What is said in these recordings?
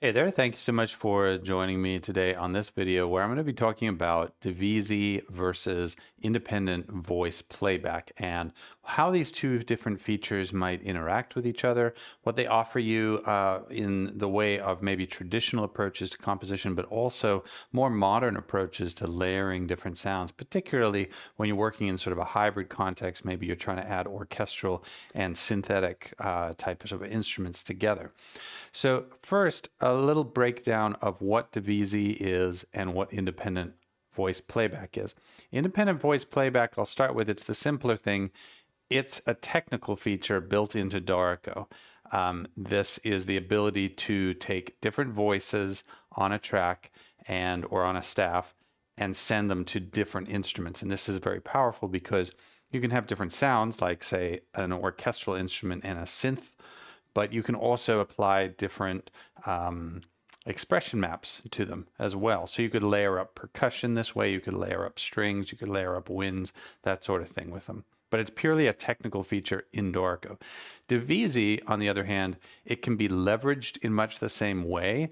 Hey there, thank you so much for joining me today on this video where I'm going to be talking about Divisi versus independent voice playback and how these two different features might interact with each other, what they offer you in the way of maybe traditional approaches to composition, but also more modern approaches to layering different sounds, particularly when you're working in sort of a hybrid context. Maybe you're trying to add orchestral and synthetic types of instruments together. So first, a little breakdown of what Divisi is and what independent voice playback is. Independent voice playback, I'll start with, it's the simpler thing. It's a technical feature built into Dorico. This is the ability to take different voices on a track or on a staff and send them to different instruments. And this is very powerful because you can have different sounds, like say an orchestral instrument and a synth, but you can also apply different expression maps to them as well. So you could layer up percussion this way, you could layer up strings, you could layer up winds, that sort of thing with them. But it's purely a technical feature in Dorico. Divisi, on the other hand, it can be leveraged in much the same way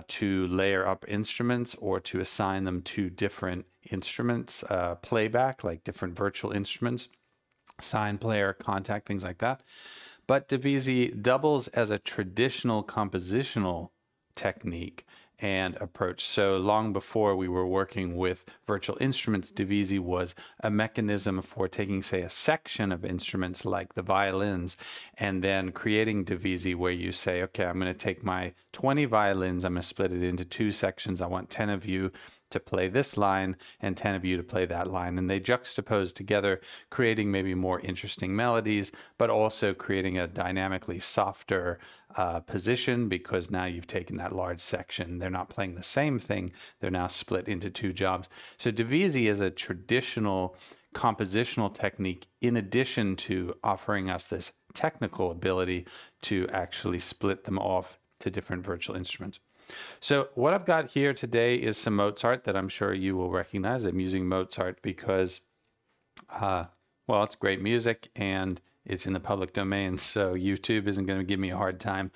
to layer up instruments or to assign them to different instruments, playback, like different virtual instruments, sign player, contact, things like that. But Divisi doubles as a traditional compositional technique and approach. So long before we were working with virtual instruments, Divisi was a mechanism for taking, say, a section of instruments like the violins and then creating Divisi where you say, okay, I'm going to take my 20 violins, I'm going to split it into two sections. I want 10 of you to play this line and 10 of you to play that line. And they juxtapose together, creating maybe more interesting melodies, but also creating a dynamically softer position because now you've taken that large section. They're not playing the same thing. They're now split into two jobs. So Divisi is a traditional compositional technique in addition to offering us this technical ability to actually split them off to different virtual instruments. So what I've got here today is some Mozart that I'm sure you will recognize. I'm using Mozart because, well, it's great music and it's in the public domain, so YouTube isn't going to give me a hard time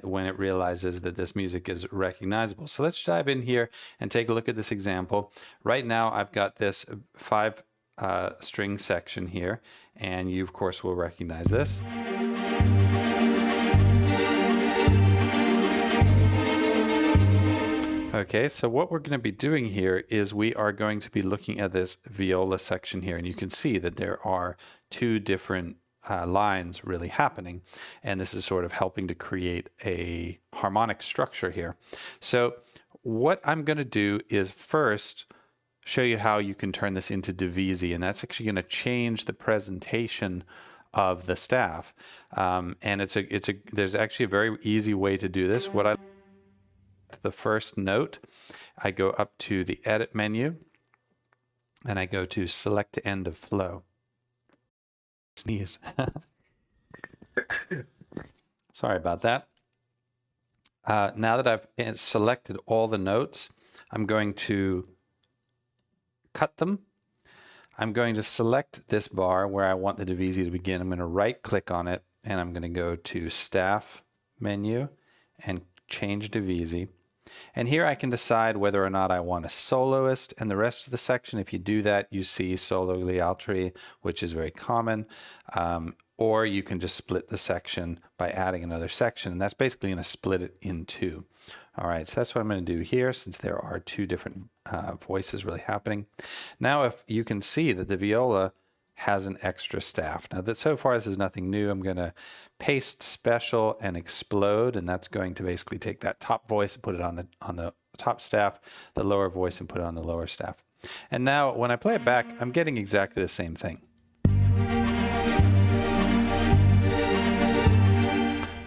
when it realizes that this music is recognizable. So let's dive in here and take a look at this example. Right now, I've got this 5-string section here, and you, of course, will recognize this. Okay, so what we're going to be doing here is we are going to be looking at this viola section here, and you can see that there are two different lines really happening, and this is sort of helping to create a harmonic structure here. So what I'm going to do is first show you how you can turn this into Divisi, and that's actually going to change the presentation of the staff. And there's actually a very easy way to do this. The first note, I go up to the edit menu and I go to select to end of flow. Sneeze. Sorry about that. Now that I've selected all the notes, I'm going to cut them. I'm going to select this bar where I want the Divisi to begin. I'm going to right click on it and I'm going to go to staff menu and change Divisi. And here I can decide whether or not I want a soloist and the rest of the section. If you do that, you see solo gli altri, which is very common. Or you can just split the section by adding another section. And that's basically going to split it in two. All right, so that's what I'm going to do here since there are two different voices really happening. Now, if you can see that the viola has an extra staff. Now that so far this is nothing new. I'm going to paste special and explode, and that's going to basically take that top voice and put it on the top staff, the lower voice and put it on the lower staff. And now when I play it back, I'm getting exactly the same thing.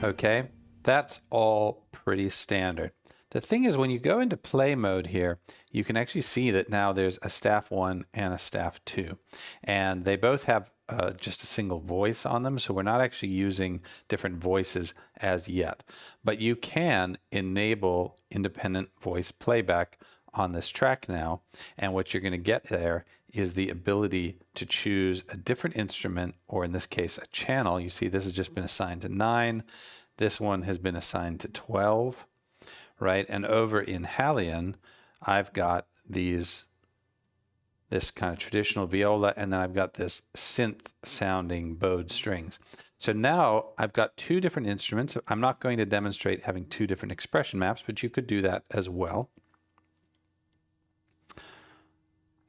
Okay, that's all pretty standard. The thing is, when you go into play mode here, you can actually see that now there's a staff 1 and a staff 2. And they both have just a single voice on them, so we're not actually using different voices as yet. But you can enable independent voice playback on this track now, and what you're going to get there is the ability to choose a different instrument, or in this case, a channel. You see this has just been assigned to 9. This one has been assigned to 12. right? And over in Hallian, I've got this kind of traditional viola, and then I've got this synth sounding bowed strings. So now I've got two different instruments. I'm not going to demonstrate having two different expression maps, but you could do that as well.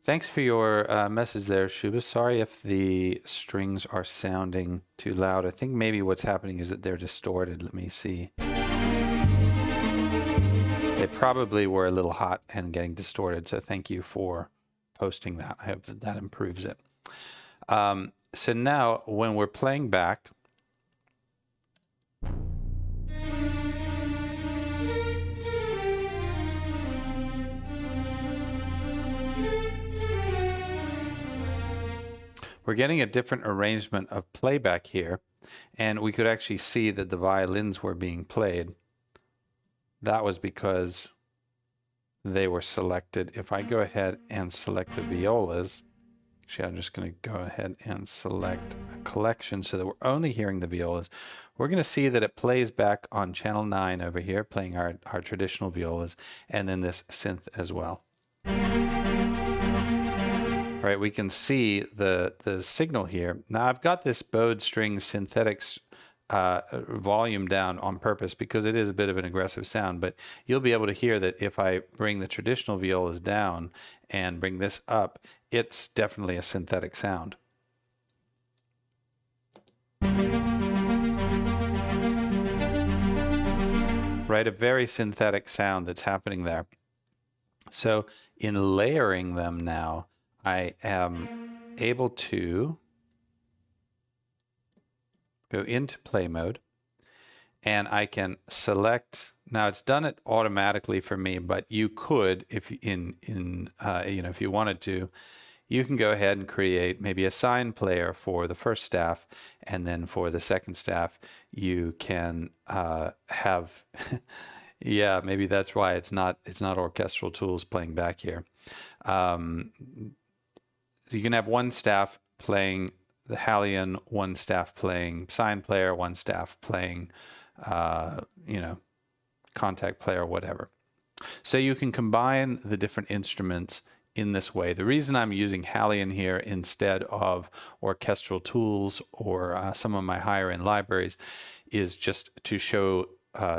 Thanks for your message there, Shuba. Sorry if the strings are sounding too loud. I think maybe what's happening is that they're distorted. Let me see. They probably were a little hot and getting distorted, so thank you for posting that. I hope that that improves it. So now when we're playing back, we're getting a different arrangement of playback here, and we could actually see that the violins were being played. That was because they were selected. If I go ahead and select the violas, actually I'm just going to go ahead and select a collection so that we're only hearing the violas. We're going to see that it plays back on channel 9 over here, playing our traditional violas, and then this synth as well. Right, we can see the signal here. Now I've got this bowed string synthetics volume down on purpose because it is a bit of an aggressive sound, but you'll be able to hear that if I bring the traditional violas down and bring this up, it's definitely a synthetic sound. Right, a very synthetic sound that's happening there. So in layering them now, I am able to go into play mode, and I can select. Now it's done it automatically for me, but you could, if if you wanted to, you can go ahead and create maybe a sine player for the first staff, and then for the second staff, you can have. Yeah, maybe that's why it's not orchestral tools playing back here. So you can have one staff playing the Hallian, one staff playing sine player, one staff playing, contact player, whatever. So you can combine the different instruments in this way. The reason I'm using Hallian here instead of orchestral tools or some of my higher end libraries is just to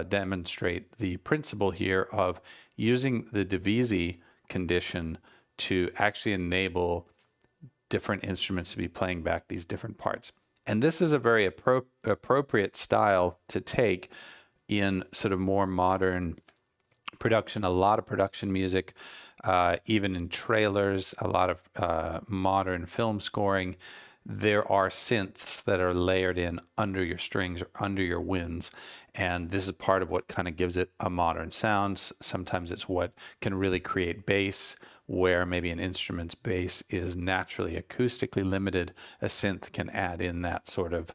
demonstrate the principle here of using the Divisi condition to actually enable different instruments to be playing back these different parts. And this is a very appropriate style to take in sort of more modern production. A lot of production music, even in trailers, a lot of modern film scoring, there are synths that are layered in under your strings or under your winds. And this is part of what kind of gives it a modern sound. Sometimes it's what can really create bass, where maybe an instrument's bass is naturally acoustically limited. A synth can add in that sort of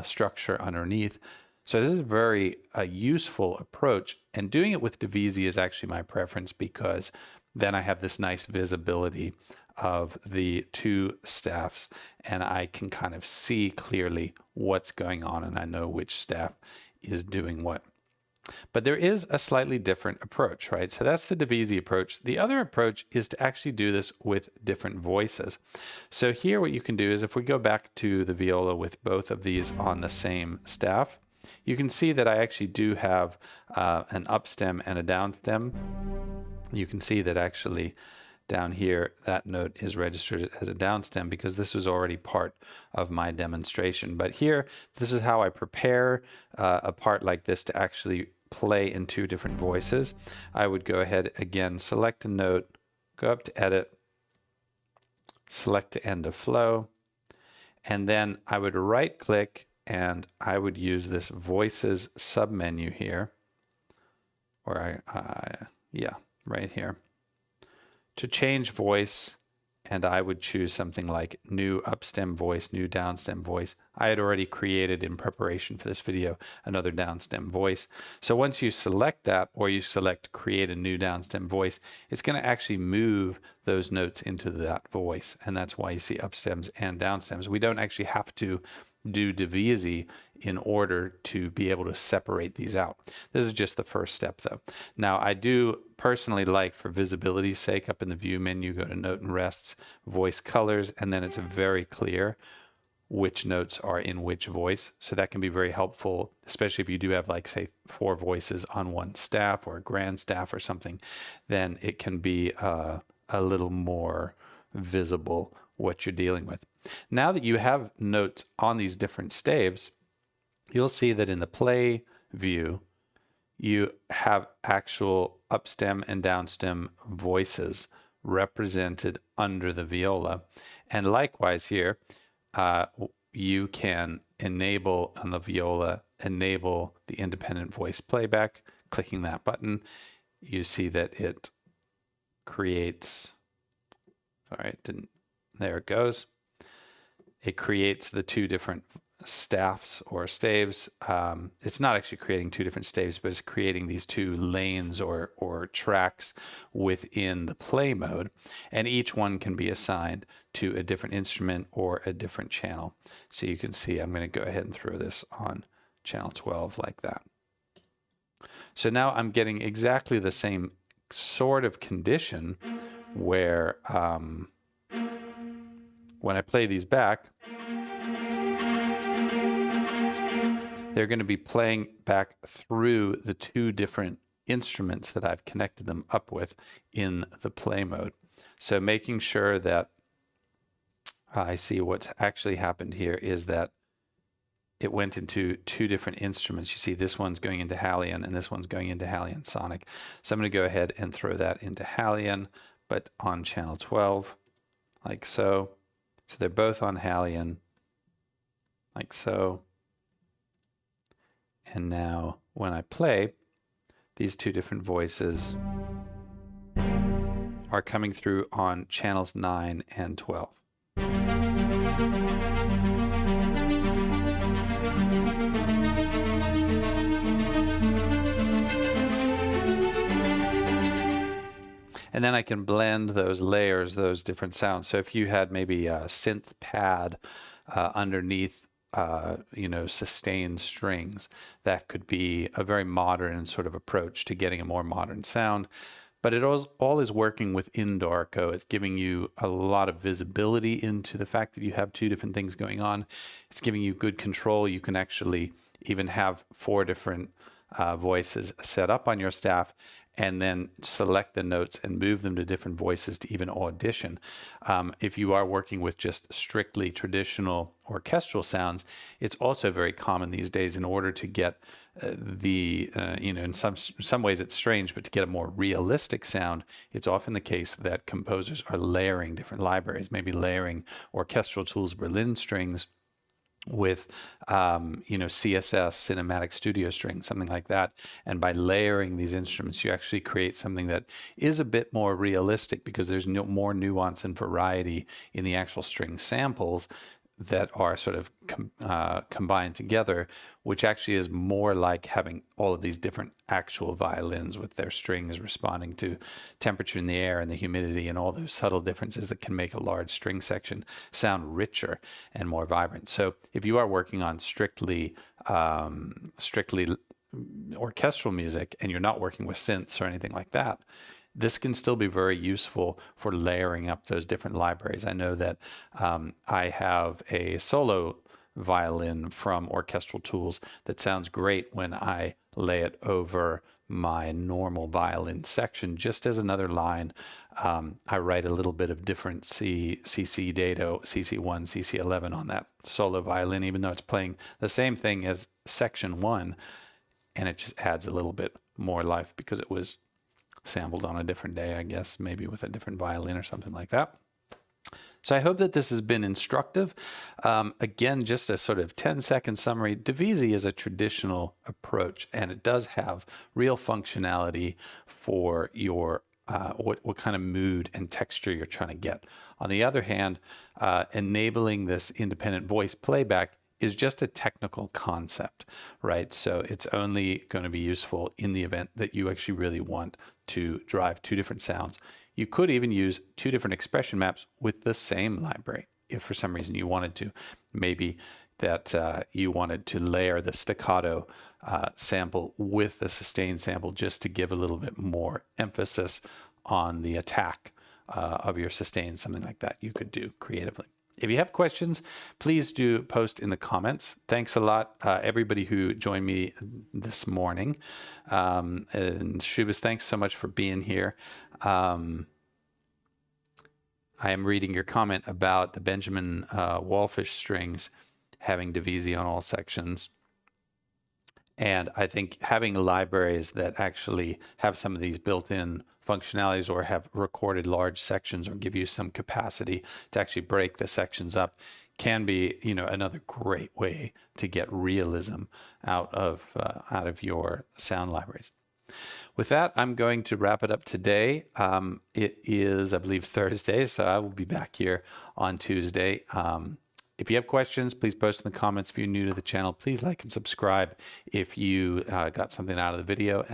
structure underneath. So this is a very useful approach, and doing it with Divisi is actually my preference because then I have this nice visibility of the two staffs, and I can kind of see clearly what's going on, and I know which staff is doing what. But there is a slightly different approach, right? So that's the Divisi approach. The other approach is to actually do this with different voices. So here what you can do is if we go back to the viola with both of these on the same staff, you can see that I actually do have an upstem and a downstem. You can see that actually down here, that note is registered as a downstem because this was already part of my demonstration. But here, this is how I prepare a part like this to actually play in two different voices. I would go ahead again, select a note, go up to edit, select to end of flow, and then I would right click and I would use this voices submenu here, or right here, to change voice, and I would choose something like new upstem voice, new downstem voice. I had already created in preparation for this video another downstem voice. So once you select that, or you select create a new downstem voice, it's going to actually move those notes into that voice, and that's why you see upstems and downstems. We don't actually have to do Divisi in order to be able to separate these out. This is just the first step though. Now I do personally like, for visibility's sake, up in the view menu, go to note and rests, voice colors, and then it's very clear which notes are in which voice. So that can be very helpful, especially if you do have, like, say, 4 voices on one staff or a grand staff or something, then it can be a little more visible what you're dealing with. Now that you have notes on these different staves, you'll see that in the play view, you have actual upstem and downstem voices represented under the viola. And likewise here, you can enable on the viola, enable the independent voice playback. Clicking that button, you see that it creates, sorry, it didn't, there it goes. It creates the 2 different staffs or staves. It's not actually creating 2 different staves, but it's creating these 2 lanes or tracks within the play mode, and each one can be assigned to a different instrument or a different channel. So you can see I'm going to go ahead and throw this on channel 12 like that. So now I'm getting exactly the same sort of condition where when I play these back, they're going to be playing back through the 2 different instruments that I've connected them up with in the play mode. So making sure that I see what's actually happened here is that it went into 2 different instruments. You see this one's going into Hallian and this one's going into Hallian Sonic. So I'm going to go ahead and throw that into Hallian, but on channel 12, like so. So they're both on Hallian, like so. And now when I play, these 2 different voices are coming through on channels 9 and 12. And then I can blend those layers, those different sounds. So if you had maybe a synth pad underneath sustained strings, that could be a very modern sort of approach to getting a more modern sound. But it all is working within Dorico. It's giving you a lot of visibility into the fact that you have 2 different things going on. It's giving you good control. You can actually even have 4 different voices set up on your staff, and then select the notes and move them to different voices to even audition. If you are working with just strictly traditional orchestral sounds, it's also very common these days, in order to get in some ways it's strange, but to get a more realistic sound, it's often the case that composers are layering different libraries, maybe layering orchestral tools, Berlin strings, with CSS, cinematic studio strings, something like that. And by layering these instruments, you actually create something that is a bit more realistic, because there's more nuance and variety in the actual string samples that are sort of combined together, which actually is more like having all of these different actual violins with their strings responding to temperature in the air and the humidity and all those subtle differences that can make a large string section sound richer and more vibrant. So if you are working on strictly orchestral music and you're not working with synths or anything like that, this can still be very useful for layering up those different libraries. I know that I have a solo violin from Orchestral Tools that sounds great when I lay it over my normal violin section just as another line. I write a little bit of different CC data, CC1, CC11 on that solo violin, even though it's playing the same thing as section 1, and it just adds a little bit more life because it was sampled on a different day, I guess, maybe with a different violin or something like that. So I hope that this has been instructive. Again, just a sort of 10-second summary. Divisi is a traditional approach, and it does have real functionality for your what kind of mood and texture you're trying to get. On the other hand, enabling this independent voice playback is just a technical concept, right? So it's only going to be useful in the event that you actually really want to drive 2 different sounds. You could even use 2 different expression maps with the same library if for some reason you wanted to. Maybe that you wanted to layer the staccato sample with the sustain sample just to give a little bit more emphasis on the attack of your sustain, something like that you could do creatively. If you have questions, please do post in the comments. Thanks a lot, everybody who joined me this morning. And Shubhas, thanks so much for being here. I am reading your comment about the Benjamin Wallfish strings having Divisi on all sections. And I think having libraries that actually have some of these built-in functionalities or have recorded large sections or give you some capacity to actually break the sections up can be, you know, another great way to get realism out of your sound libraries. With that, I'm going to wrap it up today. It is, I believe, Thursday, so I will be back here on Tuesday. If you have questions, please post in the comments. If you're new to the channel, please like and subscribe if you got something out of the video.